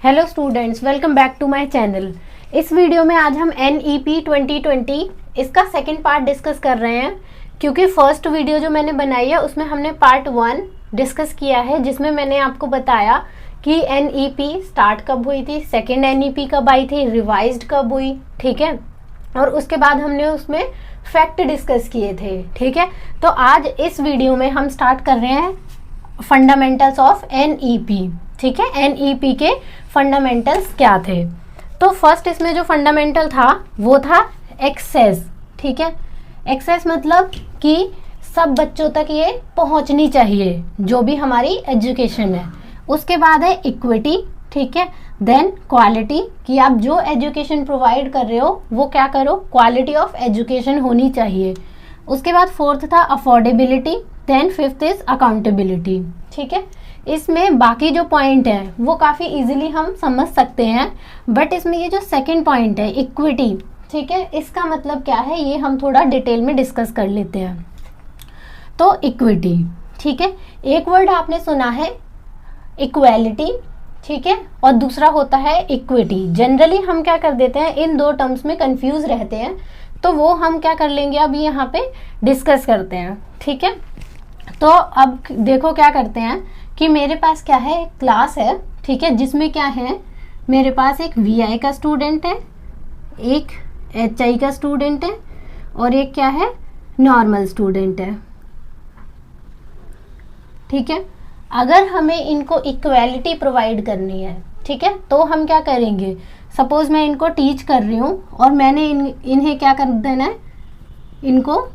Hello students, welcome back to my channel. इस video में आज हम NEP 2020 इसका सेकंड पार्ट डिस्कस कर रहे हैं, क्योंकि फर्स्ट वीडियो जो मैंने बनाई है उसमें हमने पार्ट 1 डिस्कस किया है, जिसमें मैंने आपको बताया कि NEP स्टार्ट कब हुई थी, सेकंड NEP कब आई थी, रिवाइज्ड कब हुई, ठीक है। और उसके बाद हमने उसमें फैक्ट डिस्कस किए थे, ठीक है। तो आज इस वीडियो में हम स्टार्ट कर रहे हैं फंडामेंटल्स ऑफ NEP, ठीक है। NEP के फंडामेंटल्स क्या थे? तो फर्स्ट इसमें जो फंडामेंटल था वो था एक्सेस, ठीक है। एक्सेस मतलब कि सब बच्चों तक ये पहुंचनी चाहिए जो भी हमारी एजुकेशन है। उसके बाद है इक्विटी, ठीक है। देन क्वालिटी, कि आप जो एजुकेशन प्रोवाइड कर रहे हो वो क्या करो, क्वालिटी ऑफ एजुकेशन होनी चाहिए। उसके बाद फोर्थ था affordability, then fifth is accountability, ठीक है। इसमें बाकी जो पॉइंट है वो काफ़ी इजीली हम समझ सकते हैं, बट इसमें ये जो सेकंड पॉइंट है इक्विटी, ठीक है, इसका मतलब क्या है ये हम थोड़ा डिटेल में डिस्कस कर लेते हैं। तो इक्विटी, ठीक है, एक वर्ड आपने सुना है इक्वालिटी, ठीक है, और दूसरा होता है इक्विटी। जनरली हम क्या कर देते हैं, इन दो टर्म्स में कंफ्यूज रहते हैं, तो वो हम क्या कर लेंगे अभी यहाँ पे डिस्कस करते हैं, ठीक है। तो अब देखो क्या करते हैं कि मेरे पास क्या है, एक क्लास है, ठीक है, जिसमें क्या है, मेरे पास एक VI का स्टूडेंट है, एक HI का स्टूडेंट है और एक क्या है, नॉर्मल स्टूडेंट है, ठीक है। अगर हमें इनको इक्वालिटी प्रोवाइड करनी है, ठीक है, तो हम क्या करेंगे, सपोज मैं इनको टीच कर रही हूँ और मैंने इन्हें क्या कर देना है, इनको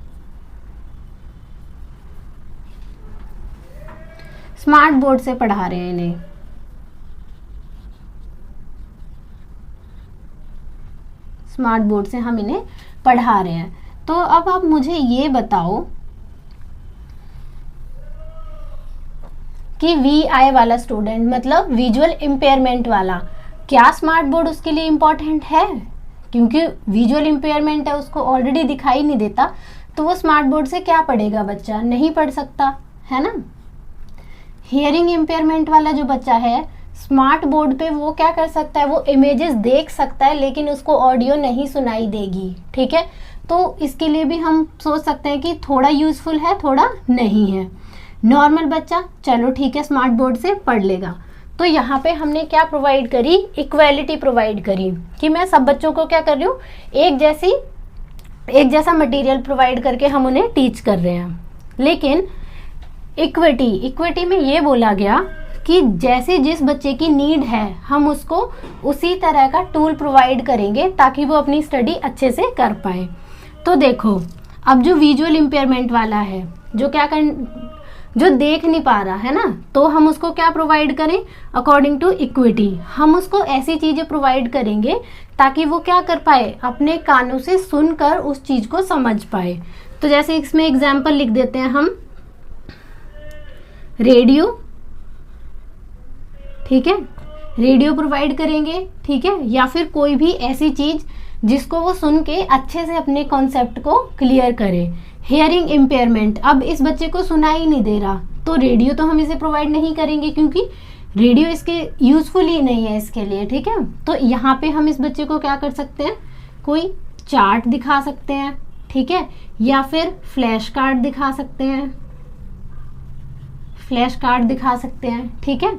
स्मार्ट बोर्ड से पढ़ा रहे हैं, इन्हें स्मार्ट बोर्ड से हम इन्हें पढ़ा रहे हैं। तो अब आप मुझे ये बताओ कि VI वाला स्टूडेंट मतलब विजुअल इम्पेयरमेंट वाला, क्या स्मार्ट बोर्ड उसके लिए इम्पोर्टेंट है? क्योंकि विजुअल इम्पेयरमेंट है, उसको ऑलरेडी दिखाई नहीं देता, तो वो स्मार्ट बोर्ड से क्या पढ़ेगा बच्चा, नहीं पढ़ सकता है ना। हियरिंग इम्पेयरमेंट वाला जो बच्चा है, स्मार्ट बोर्ड पे वो क्या कर सकता है, वो इमेजेस देख सकता है लेकिन उसको ऑडियो नहीं सुनाई देगी, ठीक है। तो इसके लिए भी हम सोच सकते हैं कि थोड़ा यूजफुल है, थोड़ा नहीं है। नॉर्मल बच्चा चलो ठीक है स्मार्ट बोर्ड से पढ़ लेगा। तो यहाँ पे हमने क्या प्रोवाइड करी, इक्वालिटी प्रोवाइड करी, कि मैं सब बच्चों को क्या कर रही हूँ, एक जैसा मटेरियल प्रोवाइड करके हम उन्हें टीच कर रहे हैं। लेकिन इक्विटी में ये बोला गया कि जैसे जिस बच्चे की नीड है हम उसको उसी तरह का टूल प्रोवाइड करेंगे ताकि वो अपनी स्टडी अच्छे से कर पाए। तो देखो, अब जो विजुअल इम्पेयरमेंट वाला है, जो देख नहीं पा रहा है ना, तो हम उसको क्या प्रोवाइड करें, अकॉर्डिंग टू इक्विटी हम उसको ऐसी चीज़ें प्रोवाइड करेंगे ताकि वो क्या कर पाए, अपने कानों से सुनकर उस चीज़ को समझ पाए। तो जैसे इसमें एग्जाम्पल लिख देते हैं हम, रेडियो, ठीक है, रेडियो प्रोवाइड करेंगे, ठीक है, या फिर कोई भी ऐसी चीज जिसको वो सुन के अच्छे से अपने कॉन्सेप्ट को क्लियर करे। हियरिंग इम्पेयरमेंट, अब इस बच्चे को सुनाई नहीं दे रहा, तो रेडियो तो हम इसे प्रोवाइड नहीं करेंगे क्योंकि रेडियो इसके यूजफुल ही नहीं है इसके लिए, ठीक है। तो यहाँ पे हम इस बच्चे को क्या कर सकते हैं, कोई चार्ट दिखा सकते हैं, ठीक है, या फिर फ्लैश कार्ड दिखा सकते हैं, ठीक है।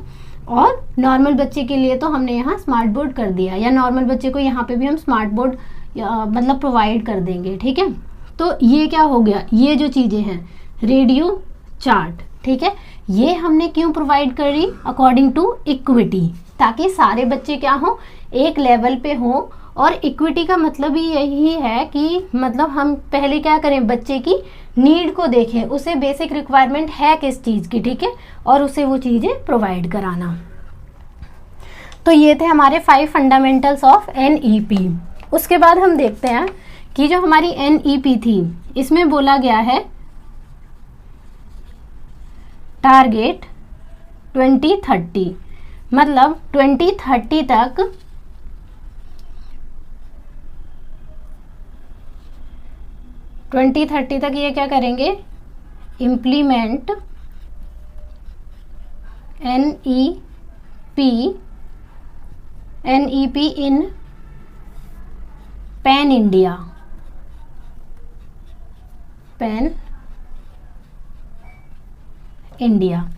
और नॉर्मल बच्चे के लिए तो हमने यहाँ स्मार्ट बोर्ड कर दिया, या नॉर्मल बच्चे को यहाँ पे भी हम स्मार्ट बोर्ड मतलब प्रोवाइड कर देंगे, ठीक है। तो ये क्या हो गया, ये जो चीज़ें हैं रेडियो, चार्ट, ठीक है, ये हमने क्यों प्रोवाइड करी, अकॉर्डिंग टू इक्विटी, ताकि सारे बच्चे क्या हो, एक लेवल पे हो। और इक्विटी का मतलब ही यही है कि मतलब हम पहले क्या करें, बच्चे की नीड को देखें, उसे बेसिक रिक्वायरमेंट है किस चीज़ की, ठीक है, और उसे वो चीज़ें प्रोवाइड कराना। तो ये थे हमारे 5 फंडामेंटल्स ऑफ NEP। उसके बाद हम देखते हैं कि जो हमारी NEP थी, इसमें बोला गया है टारगेट 2030, मतलब 2030 तक ये क्या करेंगे, इम्प्लीमेंट NEP NEP इन पैन इंडिया, पैन इंडिया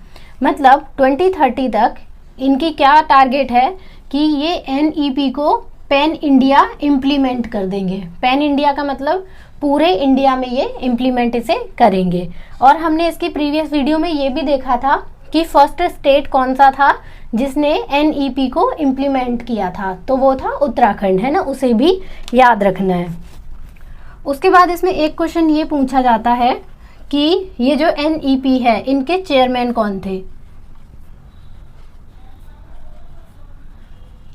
मतलब 2030 तक इनकी क्या टारगेट है कि ये NEP को पैन इंडिया इम्प्लीमेंट कर देंगे। पैन इंडिया का मतलब पूरे इंडिया में ये इम्प्लीमेंट इसे करेंगे। और हमने इसकी प्रीवियस वीडियो में ये भी देखा था कि फर्स्ट स्टेट कौन सा था जिसने NEP को इम्प्लीमेंट किया था, तो वो था उत्तराखंड, है ना, उसे भी याद रखना है। उसके बाद इसमें एक क्वेश्चन ये पूछा जाता है कि ये जो NEP है इनके चेयरमैन कौन थे।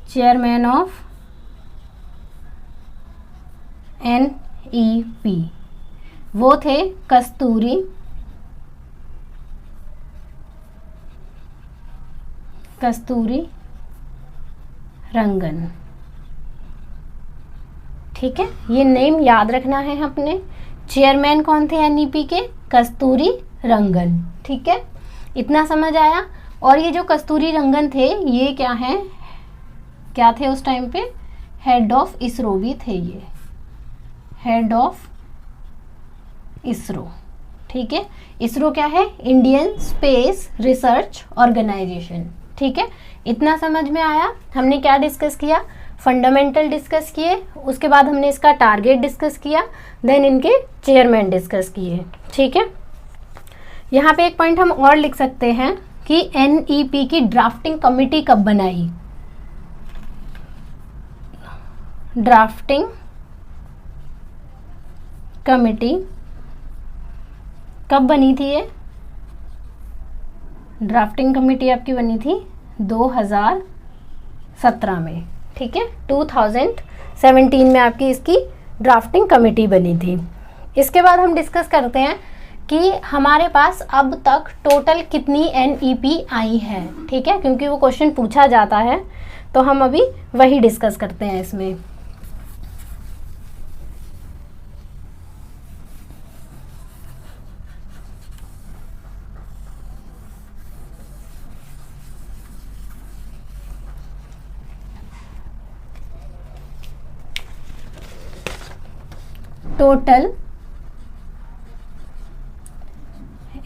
चेयरमैन ऑफ NEP वो थे कस्तूरी रंगन। ठीक है, ये नेम याद रखना है अपने। चेयरमैन कौन थे NEP के? कस्तूरी रंगन। ठीक है, इतना समझ आया। और ये जो कस्तूरी रंगन थे ये क्या थे उस टाइम पे? हेड ऑफ इसरो भी थे ये, हेड ऑफ इसरो। ठीक है, इसरो क्या है? Indian space research organisation. ठीक है, इतना समझ में आया। हमने क्या डिस्कस किया? फंडामेंटल डिस्कस किए, उसके बाद हमने इसका टारगेट डिस्कस किया, देन इनके चेयरमैन डिस्कस किए। ठीक है, यहाँ पे एक पॉइंट हम और लिख सकते हैं कि NEP की ड्राफ्टिंग कमिटी कब बनाई? ड्राफ्टिंग कमिटी कब बनी थी? ये ड्राफ्टिंग कमिटी आपकी बनी थी 2017 में। ठीक है, 2017 में आपकी इसकी ड्राफ्टिंग कमेटी बनी थी। इसके बाद हम डिस्कस करते हैं कि हमारे पास अब तक टोटल कितनी NEP आई है। ठीक है, क्योंकि वो क्वेश्चन पूछा जाता है तो हम अभी वही डिस्कस करते हैं इसमें। Total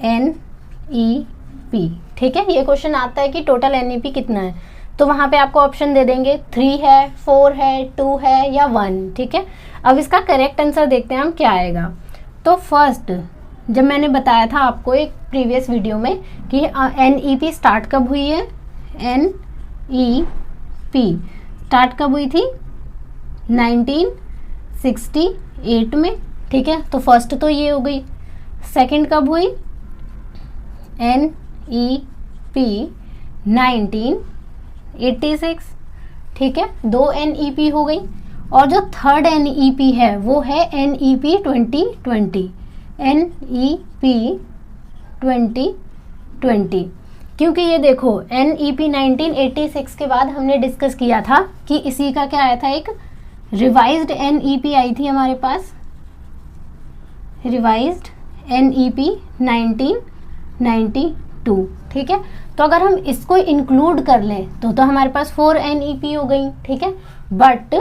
NEP। ठीक है, ये क्वेश्चन आता है कि टोटल NEP कितना है, तो वहां पे आपको ऑप्शन दे देंगे 3 है, 4 है, 2 है या 1। ठीक है, अब इसका करेक्ट आंसर देखते हैं हम क्या आएगा। तो फर्स्ट, जब मैंने बताया था आपको एक प्रीवियस वीडियो में कि NEP स्टार्ट कब हुई है, NEP स्टार्ट कब हुई थी? 1968 में। ठीक है, तो फर्स्ट तो ये हो गई। सेकंड कब हुई? NEP 1986। ठीक है, 2 NEP हो गई। और जो थर्ड NEP है वो है NEP 2020। NEP 2020 क्योंकि ये देखो NEP 1986 के बाद हमने डिस्कस किया था कि इसी का क्या आया था, एक रिवाइज्ड NEP आई थी हमारे पास, रिवाइज्ड NEP 1992। ठीक है, तो अगर हम इसको इंक्लूड कर लें तो हमारे पास 4 NEP हो गई। ठीक है, बट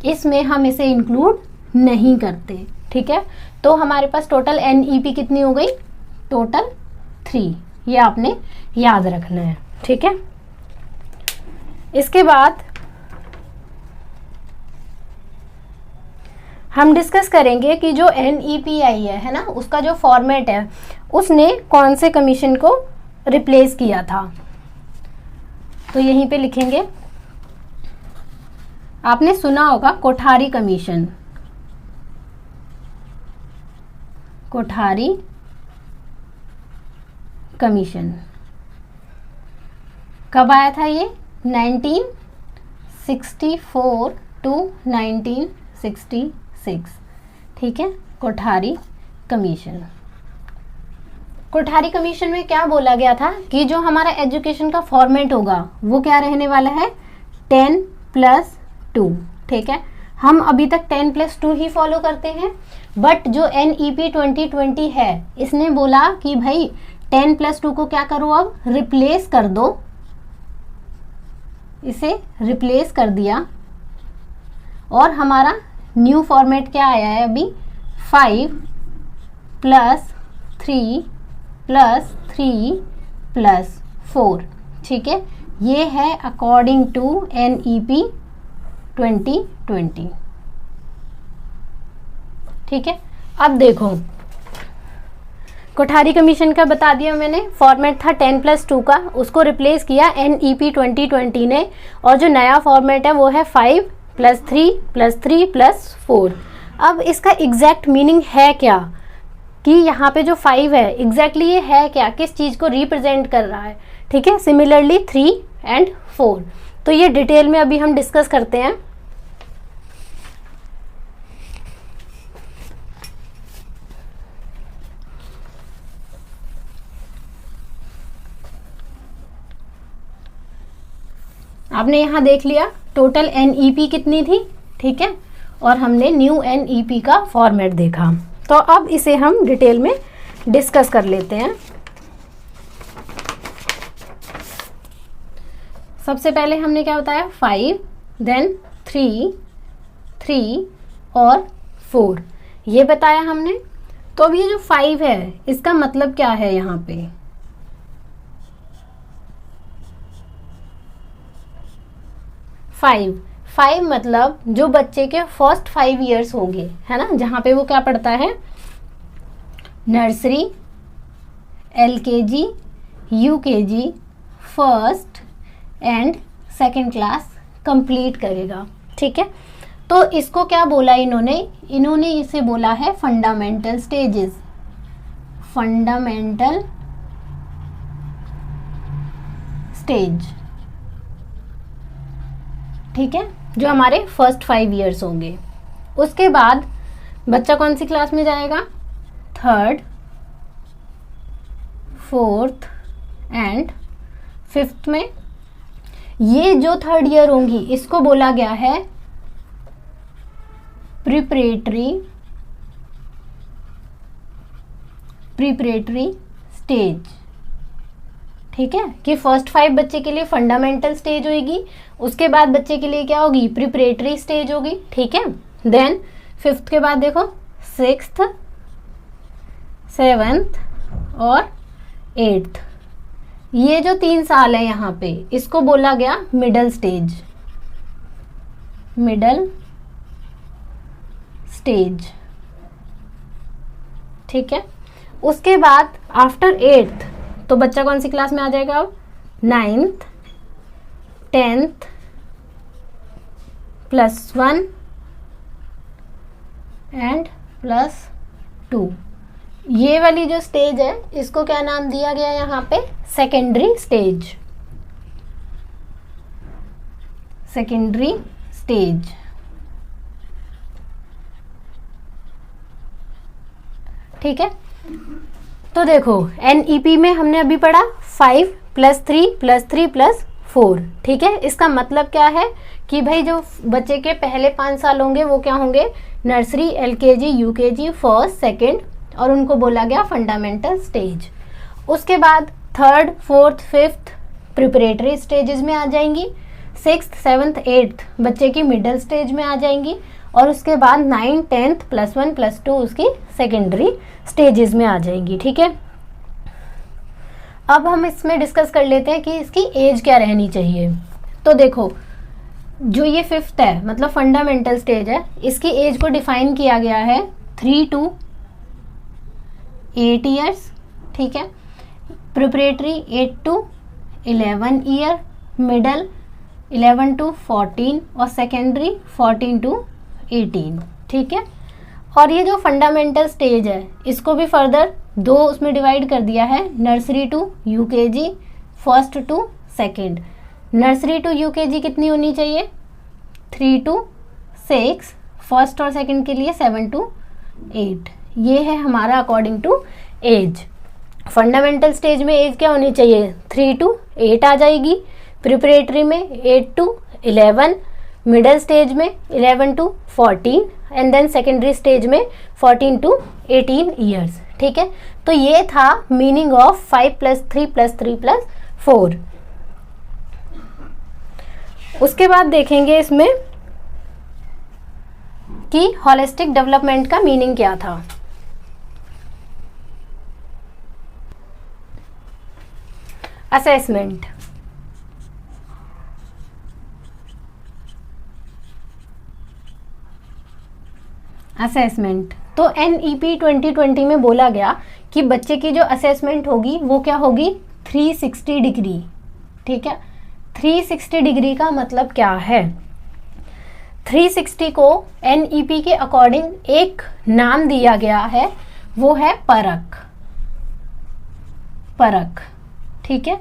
इसमें हम इसे इंक्लूड नहीं करते। ठीक है, तो हमारे पास टोटल NEP कितनी हो गई? टोटल 3। ये आपने याद रखना है। ठीक है, इसके बाद हम डिस्कस करेंगे कि जो NEP आई है ना, उसका जो फॉर्मेट है उसने कौन से कमीशन को रिप्लेस किया था। तो यहीं पे लिखेंगे, आपने सुना होगा कोठारी कमीशन। कोठारी कमीशन कब आया था? ये 1964 टू 1966। ठीक है, कोठारी कमीशन। कोठारी कमीशन में क्या बोला गया था कि जो हमारा एजुकेशन का फॉर्मेट होगा वो क्या रहने वाला है? 10+2। ठीक है, हम अभी तक 10+2 ही फॉलो करते हैं, बट जो NEP 2020 है इसने बोला कि भाई 10+2 को क्या करो, अब रिप्लेस कर दो इसे रिप्लेस कर दिया और हमारा न्यू फॉर्मेट क्या आया है अभी, 5 + 3 + 3 + 4। ठीक है, ये है अकॉर्डिंग टू NEP 2020। ठीक है, अब देखो कोठारी कमीशन का बता दिया मैंने, फॉर्मेट था 10+2 का, उसको रिप्लेस किया NEP 2020 ने, और जो नया फॉर्मेट है वो है 5 + 3 + 3 + 4। अब इसका एग्जैक्ट मीनिंग है क्या कि यहाँ पे जो 5 है एग्जैक्टली ये है क्या, किस चीज़ को रिप्रेजेंट कर रहा है। ठीक है, सिमिलरली 3 और 4, तो ये डिटेल में अभी हम डिस्कस करते हैं। आपने यहाँ देख लिया टोटल NEP कितनी थी। ठीक है, और हमने न्यू NEP का फॉर्मेट देखा, तो अब इसे हम डिटेल में डिस्कस कर लेते हैं। सबसे पहले हमने क्या बताया, 5, देन 3, 3 और 4, ये बताया हमने। तो अब ये जो 5 है इसका मतलब क्या है यहाँ पे, 5 मतलब जो बच्चे के फर्स्ट 5 इयर्स होंगे, है ना, जहाँ पे वो क्या पढ़ता है, nursery, LKG, UKG, first and second class complete करेगा। ठीक है, तो इसको क्या बोला इन्होंने इसे बोला है फंडामेंटल स्टेजेस, फंडामेंटल स्टेज। ठीक है, जो हमारे फर्स्ट 5 इयर्स होंगे। उसके बाद बच्चा कौन सी क्लास में जाएगा, 3rd, 4th एंड 5th में। ये जो 3rd ईयर होंगी इसको बोला गया है प्रिपरेटरी स्टेज। ठीक है, कि फर्स्ट 5 बच्चे के लिए फंडामेंटल स्टेज होगी, उसके बाद बच्चे के लिए क्या होगी, प्रिपरेटरी स्टेज होगी। ठीक है, देन 5th के बाद देखो 6th, 7th और 8th, ये जो 3 साल है यहाँ पे इसको बोला गया मिडल स्टेज, मिडल स्टेज। ठीक है, उसके बाद आफ्टर 8th तो बच्चा कौन सी क्लास में आ जाएगा, अब 9th, 10th +1 एंड +2। ये वाली जो स्टेज है इसको क्या नाम दिया गया यहाँ पे, सेकेंडरी स्टेज, सेकेंडरी स्टेज। ठीक है, तो देखो NEP में हमने अभी पढ़ा 5 + 3 + 3 + 4। ठीक है, इसका मतलब क्या है कि भाई जो बच्चे के पहले 5 साल होंगे वो क्या होंगे, nursery, LKG, UKG, first, second, और उनको बोला गया फंडामेंटल स्टेज। उसके बाद 3rd, 4th, 5th preparatory stages में आ जाएंगी, 6th, 7th, 8th बच्चे की मिडिल स्टेज में आ जाएंगी, और उसके बाद 9, 10th +1 +2 उसकी सेकेंडरी स्टेजेस में आ जाएंगी। ठीक है, अब हम इसमें डिस्कस कर लेते हैं कि इसकी एज क्या रहनी चाहिए। तो देखो जो ये 5th है मतलब फंडामेंटल स्टेज है, इसकी एज को डिफाइन किया गया है 3 to 8 ईयर्स। ठीक है, preparatory 8 to 11 year, middle 11 to 14 और सेकेंडरी 14 to 18। ठीक है, और ये जो फंडामेंटल स्टेज है इसको भी फर्दर 2 उसमें डिवाइड कर दिया है, nursery to UKG, first to second. Nursery to UKG कितनी होनी चाहिए, 3 to 6, फर्स्ट और सेकेंड के लिए 7 to 8। ये है हमारा according to age. Fundamental stage में एज क्या होनी चाहिए, 3 to 8 आ जाएगी, प्रिपरेटरी में 8 to 11, मिडल स्टेज में 11 to 14 and then secondary stage में 14 to 18 ईयर्स। ठीक है, तो ये था मीनिंग ऑफ 5 + 3 + 3 + 4। उसके बाद देखेंगे इसमें कि होलिस्टिक डेवलपमेंट का मीनिंग क्या था। असेसमेंट, असेसमेंट तो NEP 2020 में बोला गया कि बच्चे की जो असेसमेंट होगी वो क्या होगी, 360 डिग्री। ठीक है, 360 डिग्री का मतलब क्या है? 360 को NEP के अकॉर्डिंग एक नाम दिया गया है, वो है परख। परख, ठीक है।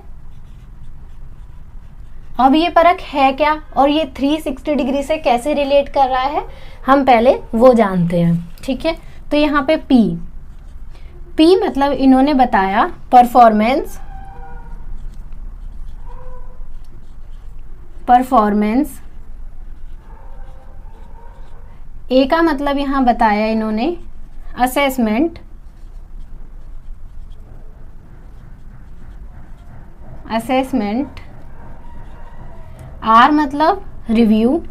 अब ये परख है क्या और ये 360 डिग्री से कैसे रिलेट कर रहा है, हम पहले वो जानते हैं। ठीक है, तो यहाँ पे P मतलब इन्होंने बताया परफॉर्मेंस, परफॉर्मेंस। A का मतलब यहाँ बताया इन्होंने असेसमेंट, असेसमेंट। R मतलब रिव्यू,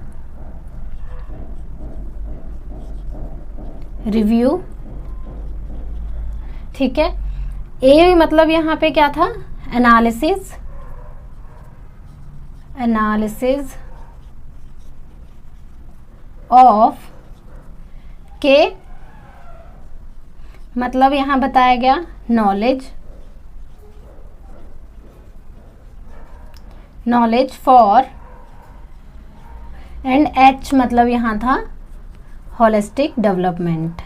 रिव्यू। ठीक है, A मतलब यहाँ पे क्या था, एनालिसिस, एनालिसिस ऑफ। K मतलब यहाँ बताया गया knowledge, knowledge for. And H मतलब यहाँ था होलिस्टिक डेवलपमेंट,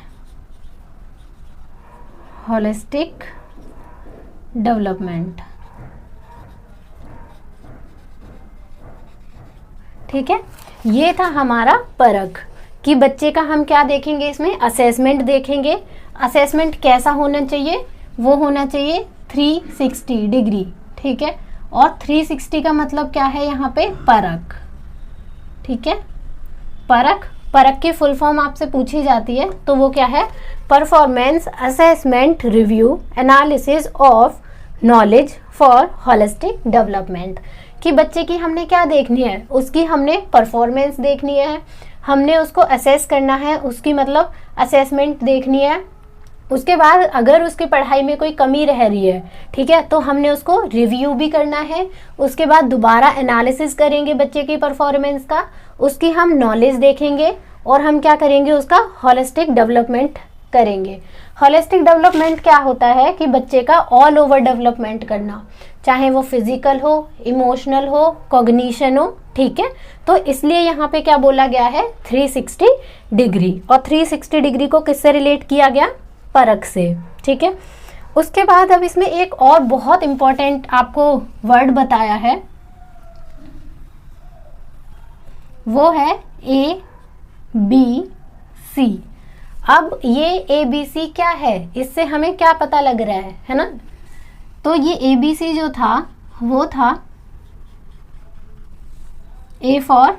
होलिस्टिक डेवलपमेंट। ठीक है, ये था हमारा परख कि बच्चे का हम क्या देखेंगे, इसमें असेसमेंट देखेंगे। असेसमेंट कैसा होना चाहिए, वो होना चाहिए 360 डिग्री। ठीक है, और 360 का मतलब क्या है यहाँ पे, परख। ठीक है, परख, परख की फुल फॉर्म आपसे पूछी जाती है तो वो क्या है, performance assessment review analysis of knowledge for holistic development. कि बच्चे की हमने क्या देखनी है, उसकी हमने परफॉर्मेंस देखनी है, हमने उसको असेस करना है, उसकी मतलब असेसमेंट देखनी है। उसके बाद अगर उसकी पढ़ाई में कोई कमी रह रही है, ठीक है, तो हमने उसको रिव्यू भी करना है। उसके बाद दोबारा एनालिसिस करेंगे बच्चे की परफॉर्मेंस का, उसकी हम नॉलेज देखेंगे और हम क्या करेंगे, उसका होलिस्टिक डेवलपमेंट करेंगे। होलिस्टिक डेवलपमेंट क्या होता है कि बच्चे का ऑल ओवर डेवलपमेंट करना, चाहे वो फिजिकल हो, इमोशनल हो, कॉग्निशन हो। ठीक है, तो इसलिए यहाँ पे क्या बोला गया है, 360 डिग्री। और 360 डिग्री को किससे रिलेट किया गया, परख से। ठीक है, उसके बाद अब इसमें एक और बहुत इंपॉर्टेंट आपको वर्ड बताया है, वो है ABC। अब ये ABC क्या है, इससे हमें क्या पता लग रहा है ना। तो ये ABC जो था वो था A for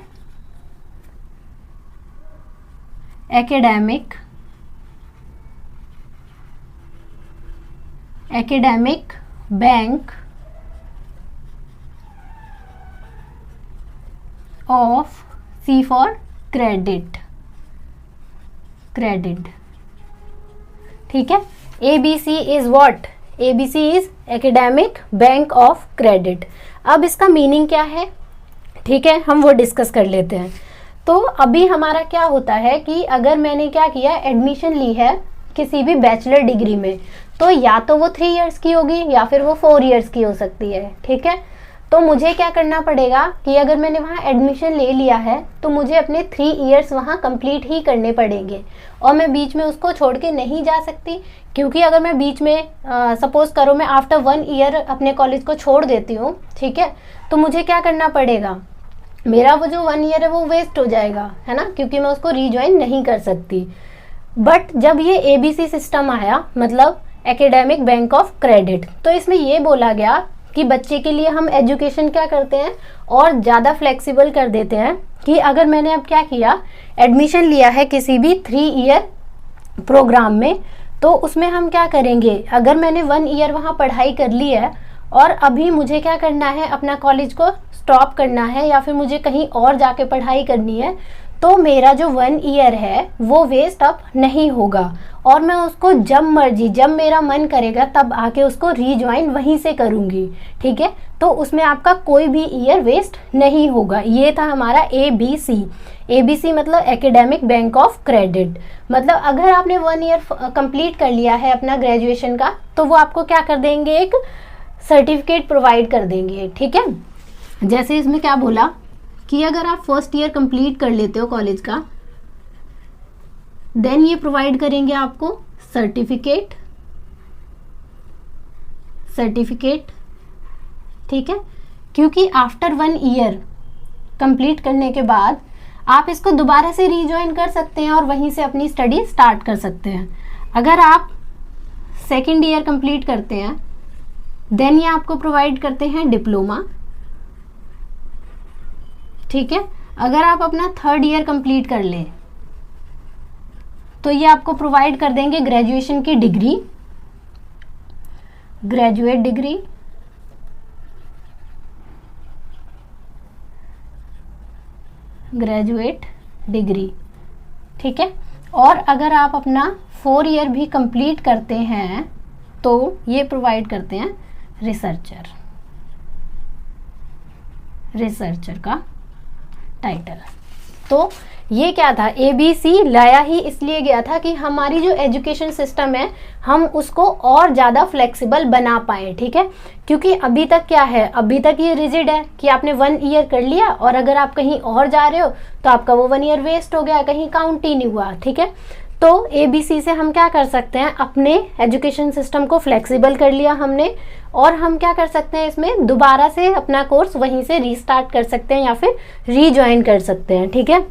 academic, academic bank of, C for credit, credit. ठीक है, ABC is what, ABC is academic bank of credit. अब इसका मीनिंग क्या है, ठीक है, हम वो डिस्कस कर लेते हैं। तो अभी हमारा क्या होता है कि अगर मैंने क्या किया, एडमिशन ली है किसी भी बैचलर डिग्री में, तो या तो वो 3 इयर्स की होगी या फिर वो 4 इयर्स की हो सकती है। ठीक है, तो मुझे क्या करना पड़ेगा कि अगर मैंने वहाँ एडमिशन ले लिया है तो मुझे अपने 3 इयर्स वहाँ कंप्लीट ही करने पड़ेंगे और मैं बीच में उसको छोड़ के नहीं जा सकती। क्योंकि अगर मैं बीच में सपोज करो मैं आफ्टर 1 ईयर अपने कॉलेज को छोड़ देती हूँ, ठीक है, तो मुझे क्या करना पड़ेगा, मेरा वो जो 1 ईयर है वो वेस्ट हो जाएगा, है ना, क्योंकि मैं उसको रीज्वाइन नहीं कर सकती। बट जब ये ABC सिस्टम आया, मतलब एकेडमिक बैंक ऑफ क्रेडिट, तो इसमें ये बोला गया कि बच्चे के लिए हम एजुकेशन क्या करते हैं और ज़्यादा फ्लेक्सिबल कर देते हैं। कि अगर मैंने अब क्या किया, एडमिशन लिया है किसी भी 3 ईयर प्रोग्राम में, तो उसमें हम क्या करेंगे, अगर मैंने 1 ईयर वहाँ पढ़ाई कर ली है और अभी मुझे क्या करना है, अपना कॉलेज को स्टॉप करना है या फिर मुझे कहीं और जाके पढ़ाई करनी है, तो मेरा जो 1 ईयर है वो वेस्ट अब नहीं होगा और मैं उसको जब मर्जी, जब मेरा मन करेगा तब आके उसको रीज्वाइन वहीं से करूँगी। ठीक है, तो उसमें आपका कोई भी ईयर वेस्ट नहीं होगा। ये था हमारा ABC। ABC मतलब एकेडमिक बैंक ऑफ क्रेडिट। मतलब अगर आपने 1 ईयर कंप्लीट कर लिया है अपना ग्रेजुएशन का, तो वो आपको क्या कर देंगे, एक सर्टिफिकेट प्रोवाइड कर देंगे। ठीक है, जैसे इसमें क्या बोला कि अगर आप फर्स्ट ईयर कंप्लीट कर लेते हो कॉलेज का, देन ये प्रोवाइड करेंगे आपको सर्टिफिकेट। ठीक है, क्योंकि आफ्टर 1 ईयर कंप्लीट करने के बाद आप इसको दोबारा से रीजॉइन कर सकते हैं और वहीं से अपनी स्टडी स्टार्ट कर सकते हैं। अगर आप सेकेंड ईयर कंप्लीट करते हैं, देन ये आपको प्रोवाइड करते हैं डिप्लोमा। ठीक है, अगर आप अपना थर्ड ईयर कंप्लीट कर लें तो ये आपको प्रोवाइड कर देंगे ग्रेजुएशन की डिग्री, ग्रेजुएट डिग्री। ठीक है, और अगर आप अपना 4 ईयर भी कंप्लीट करते हैं तो ये प्रोवाइड करते हैं रिसर्चर का टाइटल। तो ये क्या था, ABC लाया ही इसलिए गया था कि हमारी जो एजुकेशन सिस्टम है हम उसको और ज़्यादा फ्लेक्सिबल बना पाए। ठीक है, क्योंकि अभी तक क्या है, अभी तक ये रिजिड है कि आपने 1 ईयर कर लिया और अगर आप कहीं और जा रहे हो तो आपका वो 1 ईयर वेस्ट हो गया, कहीं काउंट ही नहीं हुआ। ठीक है, तो ABC से हम क्या कर सकते हैं, अपने एजुकेशन सिस्टम को फ्लेक्सिबल कर लिया हमने, और हम क्या कर सकते हैं, इसमें दोबारा से अपना कोर्स वहीं से रीस्टार्ट कर सकते हैं या फिर रीजॉइन कर सकते हैं। ठीक है,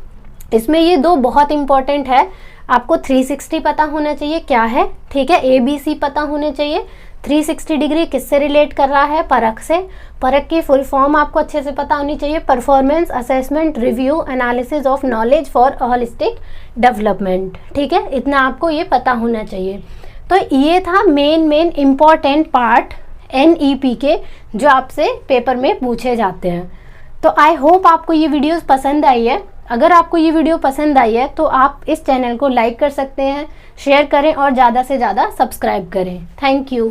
इसमें ये 2 बहुत इंपॉर्टेंट है। आपको 360 पता होना चाहिए क्या है। ठीक है, ABC पता होने चाहिए। 360 डिग्री किससे रिलेट कर रहा है, परख से। परख की फुल फॉर्म आपको अच्छे से पता होनी चाहिए, performance assessment review analysis of knowledge for holistic development. ठीक है, इतना आपको ये पता होना चाहिए। तो ये था मेन इम्पॉर्टेंट पार्ट NEP के जो आपसे पेपर में पूछे जाते हैं। तो आई होप आपको ये वीडियोस पसंद आई है। अगर आपको ये वीडियो पसंद आई है तो आप इस चैनल को लाइक कर सकते हैं, शेयर करें और ज़्यादा से ज़्यादा सब्सक्राइब करें। Thank you.